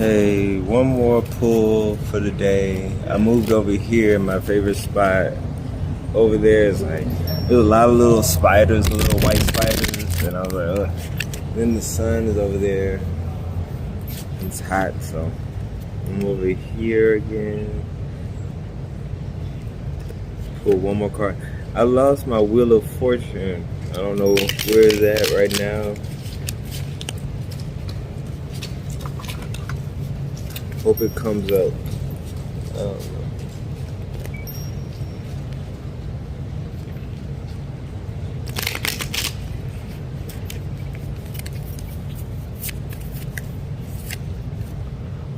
Okay, one more pull for the day. I moved over here. My favorite spot over there is like there's a lot of little spiders, little white spiders, and I was like, ugh. Then the sun is over there. It's hot, so I'm over here again. Pull one more card. I lost my Wheel of Fortune. I don't know where it's at right now. Hope it comes up. I don't know.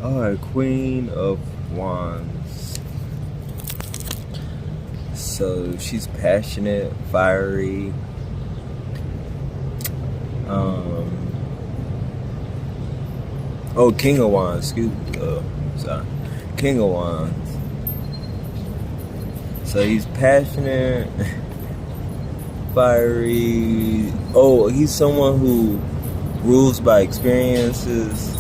Alright, Queen of Wands. So she's passionate, fiery. Oh, King of Wands, excuse me. Sorry. King of Wands. So he's passionate, fiery. Oh, he's someone who rules by experiences.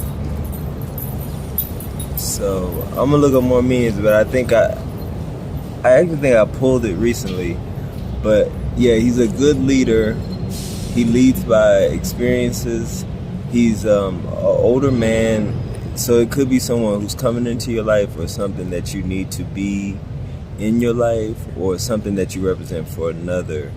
So I'm gonna look up more meanings, but I actually think I pulled it recently. But yeah, he's a good leader. He leads by experiences. He's an older man, so it could be someone who's coming into your life or something that you need to be in your life or something that you represent for another.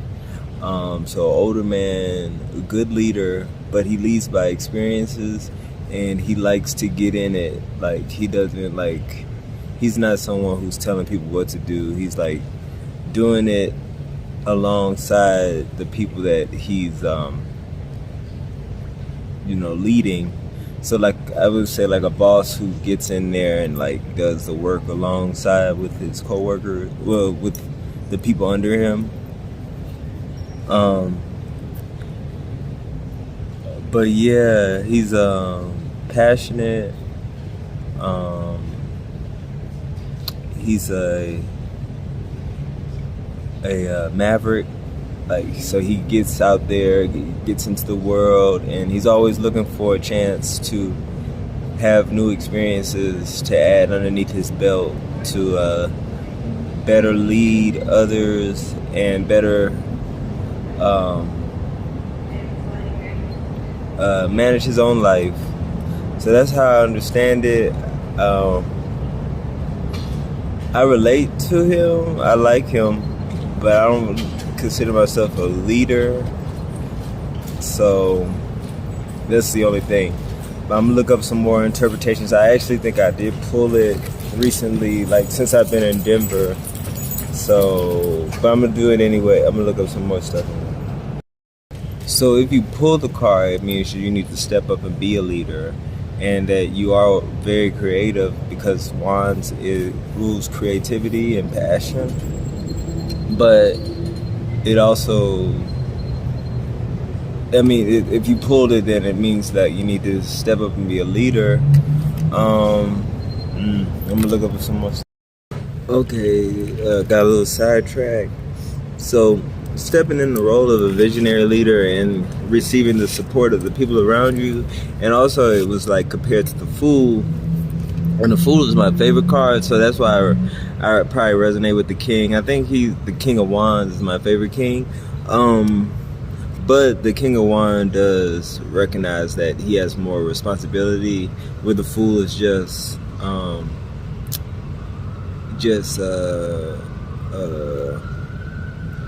So older man, a good leader, but he leads by experiences and he likes to get in it. Like he's not someone who's telling people what to do. He's like doing it alongside the people that he's leading. So like I would say like a boss who gets in there and like does the work alongside with his coworker, well, with the people under him. But yeah, he's passionate. He's a maverick. Like, so he gets out there, gets into the world, and he's always looking for a chance to have new experiences to add underneath his belt to better lead others and better manage his own life. So that's how I understand it. I relate to him. I like him, but I don't consider myself a leader, so that's the only thing. But I'm gonna look up some more interpretations. I actually think I did pull it recently, like since I've been in Denver, so but I'm gonna do it anyway. I'm gonna look up some more stuff. So if you pull the card, it means you need to step up and be a leader, and that you are very creative, because Wands rules creativity and passion. But it also, I mean, if you pulled it, then it means that you need to step up and be a leader. I'm gonna look up some more stuff. Okay, got a little sidetracked. So, stepping in the role of a visionary leader and receiving the support of the people around you, and also it was like compared to the Fool. And the Fool is my favorite card, so that's why I probably resonate with the King. I think the King of Wands is my favorite king. But the King of Wands does recognize that he has more responsibility, where the Fool is just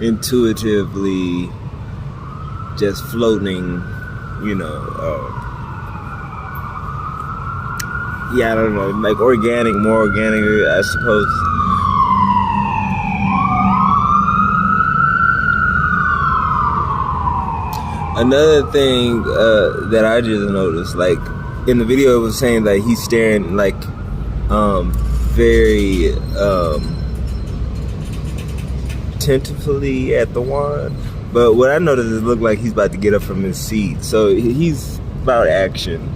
intuitively just floating, I don't know, like more organic, I suppose. Another thing that I just noticed, like in the video, it was saying that he's staring like very tentatively at the wand. But what I noticed is it looked like he's about to get up from his seat. So he's about action.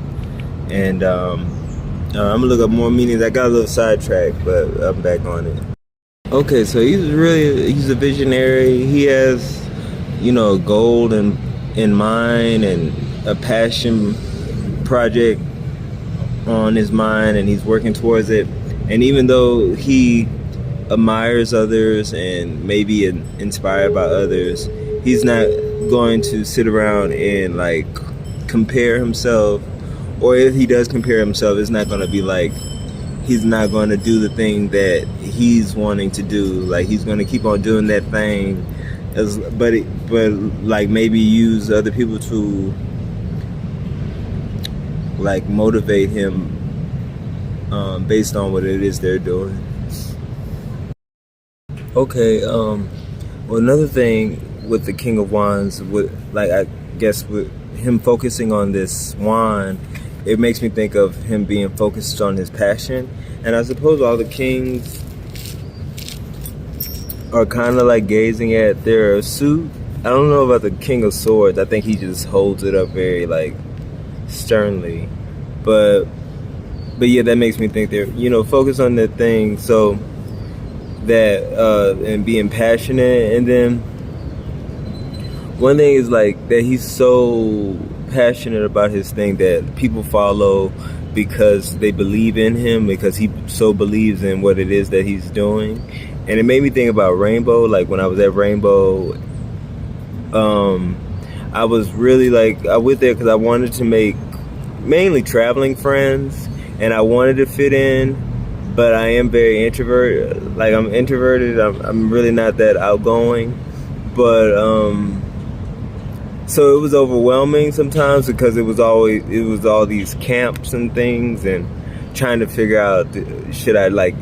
And I'm gonna look up more meanings. I got a little sidetracked, but I'm back on it. Okay, so he's a visionary. He has, a goal in mind and a passion project on his mind and he's working towards it. And even though he admires others and maybe inspired by others, he's not going to sit around and like compare himself. Or if he does compare himself, it's not going to be like he's not going to do the thing that he's wanting to do. Like he's going to keep on doing that thing, but like maybe use other people to like motivate him based on what it is they're doing. Okay. Well, another thing with the King of Wands, with like I guess with him focusing on this wand, it makes me think of him being focused on his passion. And I suppose all the kings are kind of like gazing at their suit. I don't know about the King of Swords. I think he just holds it up very like sternly. But yeah, that makes me think they're, focused on that thing. So that and being passionate. And then one thing is like that he's so passionate about his thing that people follow because they believe in him, because he so believes in what it is that he's doing. And it made me think about Rainbow. Like when I was at Rainbow, I was really like, I went there because I wanted to make mainly traveling friends and I wanted to fit in, but I am very introverted. Like I'm introverted. I'm really not that outgoing, but so it was overwhelming sometimes because it was all these camps and things and trying to figure out, should I like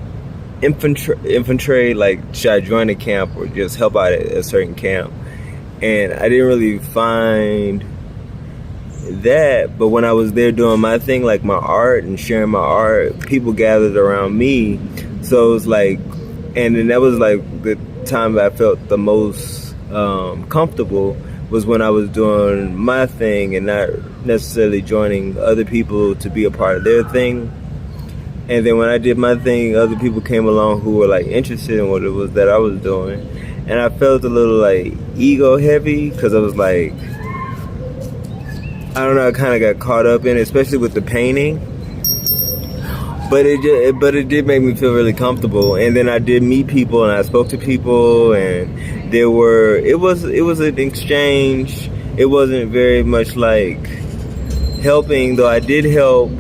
infiltrate, like should I join a camp or just help out at a certain camp? And I didn't really find that, but when I was there doing my thing, like my art and sharing my art, people gathered around me. So it was like, and then that was like the time I felt the most comfortable, was when I was doing my thing and not necessarily joining other people to be a part of their thing. And then when I did my thing, other people came along who were like interested in what it was that I was doing. And I felt a little like ego heavy because I was like, I don't know, I kind of got caught up in it, especially with the painting. But it did make me feel really comfortable. And then I did meet people and I spoke to people, and it was an exchange. It wasn't very much like helping, though I did help,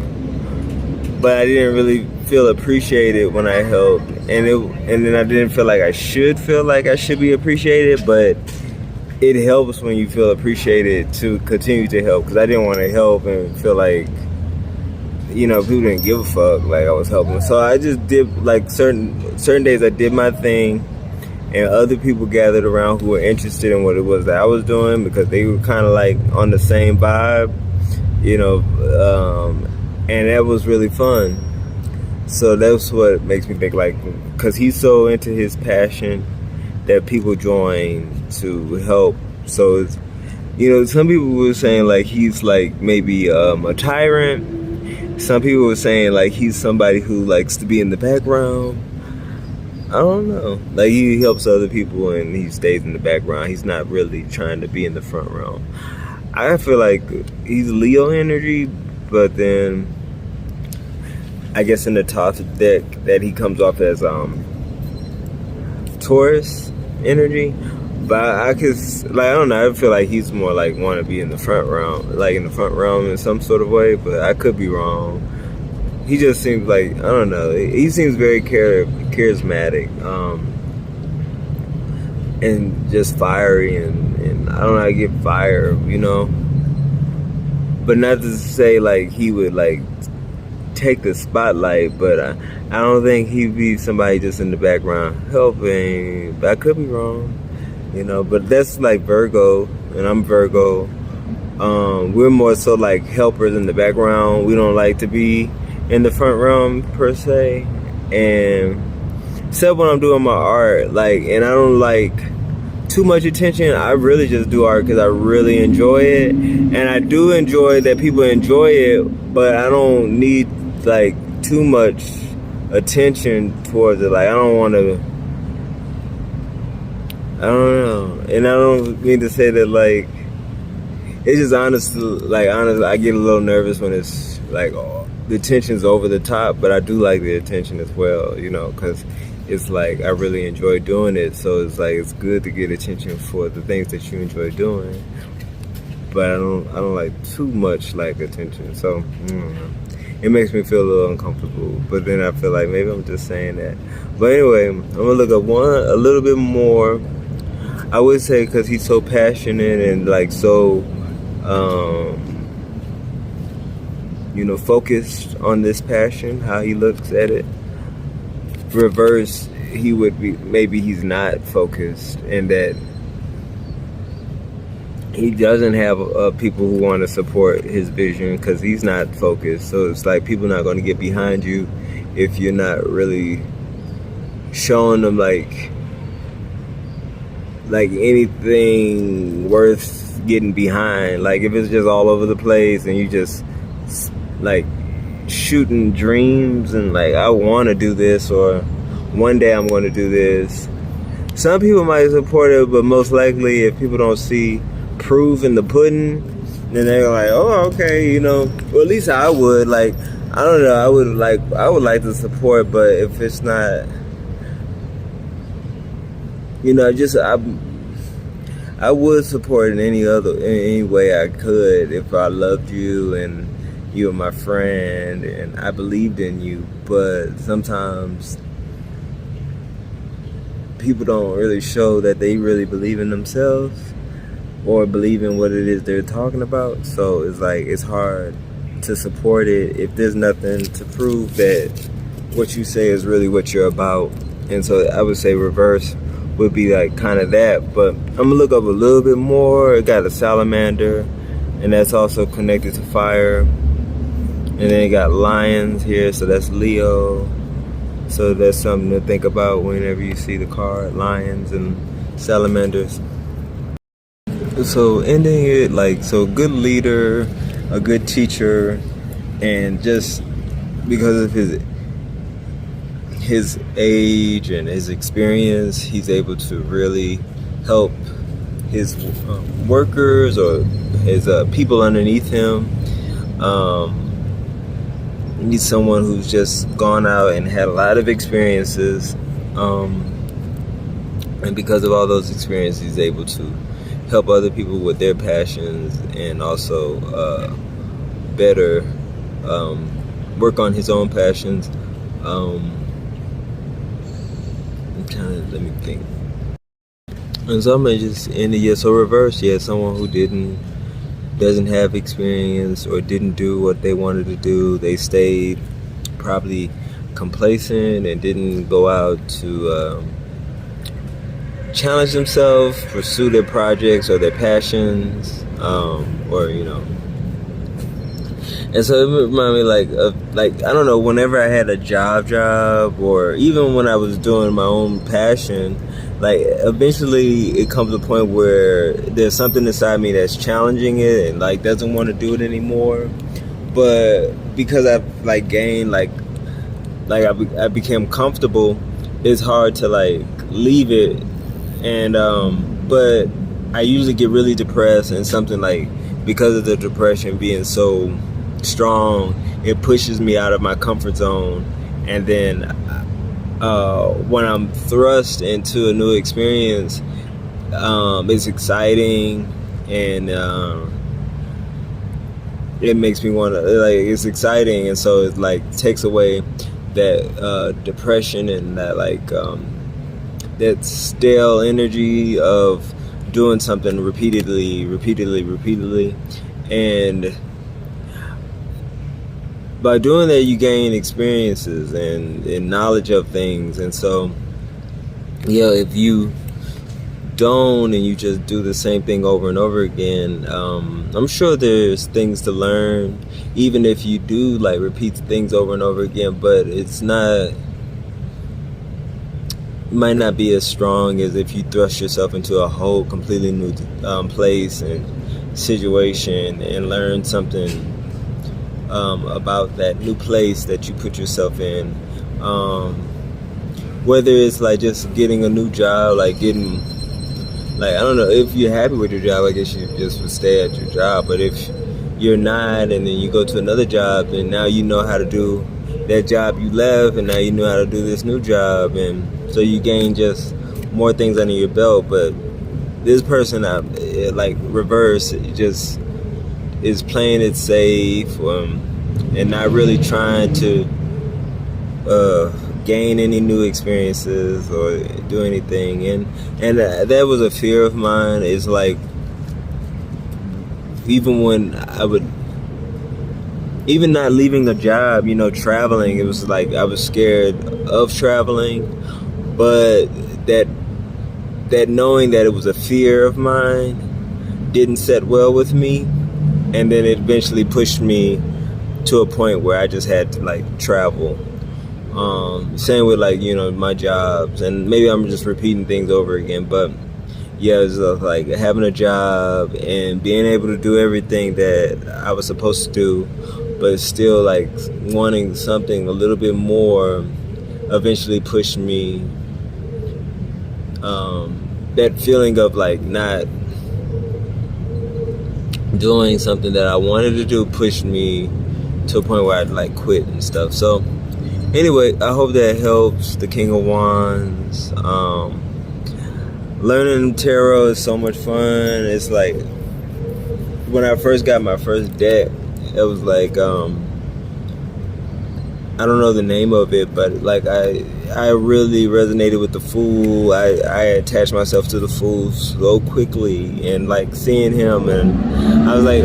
but I didn't really feel appreciated when I helped. And then I didn't feel like I should be appreciated, but it helps when you feel appreciated to continue to help, because I didn't want to help and feel like, people didn't give a fuck like I was helping. So I just did like certain days I did my thing, and other people gathered around who were interested in what it was that I was doing, because they were kind of like on the same vibe, and that was really fun. So that's what makes me think, like, because he's so into his passion that people join to help. So it's, some people were saying like he's like maybe a tyrant. Some people were saying like he's somebody who likes to be in the background. I don't know. Like he helps other people and he stays in the background. He's not really trying to be in the front row. I feel like he's Leo energy, but then I guess in the top deck that he comes off as Taurus energy. But I don't know, I feel like he's more like want to be in the front realm, like in the front realm in some sort of way, but I could be wrong. He just seems like, I don't know, he seems very charismatic, and just fiery, and I don't know, I get fire, but not to say like he would like take the spotlight, but I don't think he'd be somebody just in the background helping, but I could be wrong. But that's like Virgo, and I'm Virgo. We're more so like helpers in the background. We don't like to be in the front room per se. And except when I'm doing my art, like, and I don't like too much attention. I really just do art because I really enjoy it, and I do enjoy that people enjoy it. But I don't need like too much attention towards it. Like I don't want to. I don't know, and I don't mean to say that like, it's just honest, I get a little nervous when it's like the attention's over the top, but I do like the attention as well, you know, because it's like I really enjoy doing it. So it's like it's good to get attention for the things that you enjoy doing, but I don't like too much like attention. So it makes me feel a little uncomfortable. But then I feel like maybe I'm just saying that. But anyway, I'm gonna look up a little bit more. I would say because he's so passionate and like so. You know, focused on this passion, how he looks at it. Reverse, he would be, maybe he's not focused, and that he doesn't have people who want to support his vision because he's not focused. So it's like people not going to get behind you if you're not really showing them like anything worth getting behind. Like if it's just all over the place and you just like shooting dreams and like I want to do this, or one day I'm going to do this. Some people might support it, but most likely if people don't see proof in the pudding, then they're like, oh, okay, you know. Well, at least I would. Like, I don't know, I would like to support, but if it's not, you know, I would support in any way I could if I loved you and you were my friend and I believed in you. But sometimes people don't really show that they really believe in themselves or believe in what it is they're talking about. So it's like it's hard to support it if there's nothing to prove that what you say is really what you're about. And so I would say reverse would be like kind of that. But I'm gonna look up a little bit more. It got a salamander, and that's also connected to fire. And then it got lions here, so that's Leo. So that's something to think about whenever you see the card, lions and salamanders. So ending it like, so good leader, a good teacher, and just because of his age and his experience, he's able to really help his workers or his people underneath him. He's someone who's just gone out and had a lot of experiences, and because of all those experiences, he's able to help other people with their passions and also better work on his own passions. Let me think. And so I'm gonna just end it. So reverse, someone who doesn't have experience or didn't do what they wanted to do. They stayed probably complacent and didn't go out to challenge themselves, pursue their projects or their passions, or you know. And so it reminded me like I don't know, whenever I had a job or even when I was doing my own passion, like eventually it comes to a point where there's something inside me that's challenging it and like doesn't want to do it anymore. But because I've like gained I became comfortable, it's hard to like leave it. And but I usually get really depressed, and something like, because of the depression being so strong, it pushes me out of my comfort zone. And then when I'm thrust into a new experience, it's exciting, and it makes me want to, like, it's exciting, and so it like takes away that depression and that like that stale energy of doing something repeatedly, and by doing that you gain experiences and knowledge of things. And so if you don't and you just do the same thing over and over again, I'm sure there's things to learn even if you do like repeat things over and over again, but might not be as strong as if you thrust yourself into a whole completely new place and situation and learn something about that new place that you put yourself in. Whether it's like just getting a new job, like I don't know, if you're happy with your job, I guess you just would stay at your job. But if you're not, and then you go to another job, and now you know how to do that job you left, and now you know how to do this new job, and so you gain just more things under your belt. But this person, like reverse, just is playing it safe, and not really trying to gain any new experiences or do anything. And that was a fear of mine. Is like, even when I would, even not leaving a job, traveling, it was like I was scared of traveling, but that knowing that it was a fear of mine didn't set well with me, and then it eventually pushed me to a point where I just had to like travel. Same with like my jobs, and maybe I'm just repeating things over again, but yeah, it's like having a job and being able to do everything that I was supposed to do, but still like wanting something a little bit more eventually pushed me. That feeling of like not doing something that I wanted to do pushed me to a point where I'd like quit and stuff. So anyway, I hope that helps. The King of Wands. Learning tarot is so much fun. It's like when I first got my first deck, it was like I don't know the name of it, but like I really resonated with the Fool. I attached myself to the Fool so quickly, and like seeing him, and I was like,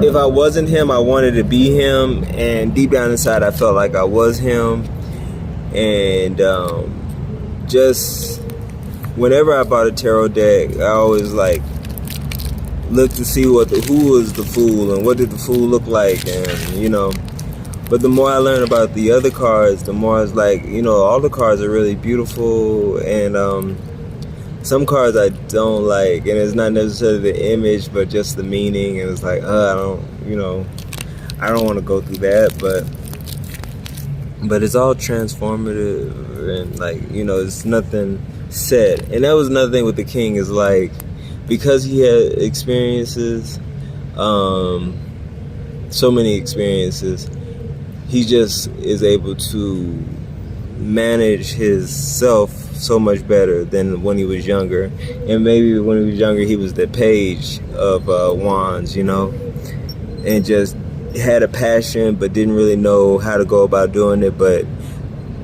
if I wasn't him, I wanted to be him, and deep down inside, I felt like I was him. And just whenever I bought a tarot deck, I always like look to see who was the Fool and what did the Fool look like, and but the more I learn about the other cards, the more it's like, all the cards are really beautiful, and some cards I don't like, and it's not necessarily the image but just the meaning, and it's like I don't want to go through that, but it's all transformative, and like it's nothing set. And that was another thing with the King, is like, because he had experiences, so many experiences, he just is able to manage his self so much better than when he was younger. And maybe when he was younger, he was the Page of Wands, and just had a passion but didn't really know how to go about doing it, but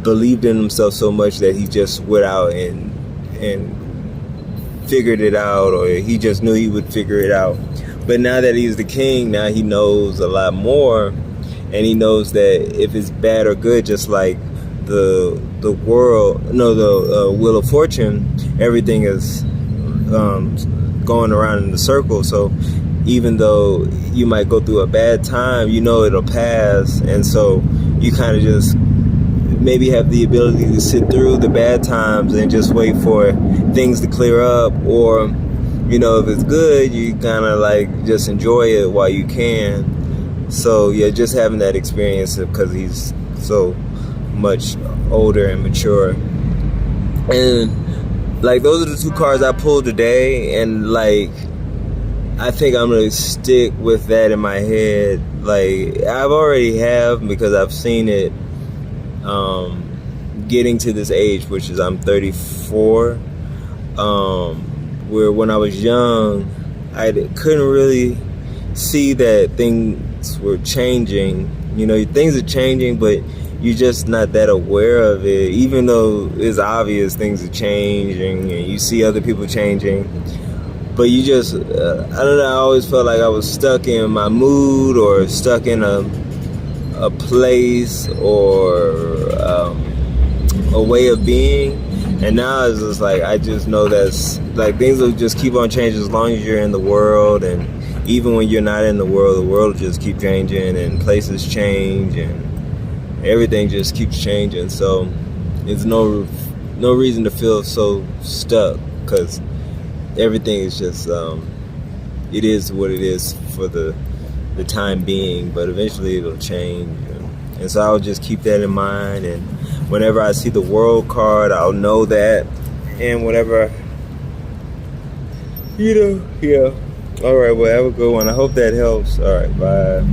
believed in himself so much that he just went out and figured it out, or he just knew he would figure it out. But now that he's the King, now he knows a lot more, and he knows that if it's bad or good, just like the Wheel of Fortune, everything is going around in the circle. So even though you might go through a bad time, it'll pass, and so you kind of just maybe have the ability to sit through the bad times and just wait for things to clear up, or if it's good, you kind of like just enjoy it while you can. So yeah, just having that experience, because he's so much older and mature. And like, those are the two cards I pulled today, and like I think I'm gonna stick with that in my head. Like, I've already have, because I've seen it getting to this age, which is I'm 34, where when I was young, I couldn't really see that things were changing. Things are changing, but you're just not that aware of it, even though it's obvious things are changing and you see other people changing. But you just, I don't know, I always felt like I was stuck in my mood, or stuck in a place, or a way of being. And now it's just like, I just know that's like, things will just keep on changing as long as you're in the world. And even when you're not in the world will just keep changing, and places change, and everything just keeps changing. So it's no reason to feel so stuck, because everything is just it is what it is for the time being, but eventually it'll change. And so I'll just keep that in mind, and whenever I see the World card, I'll know that. And whatever, yeah. All right, well, have a good one. I hope that helps. All right, bye.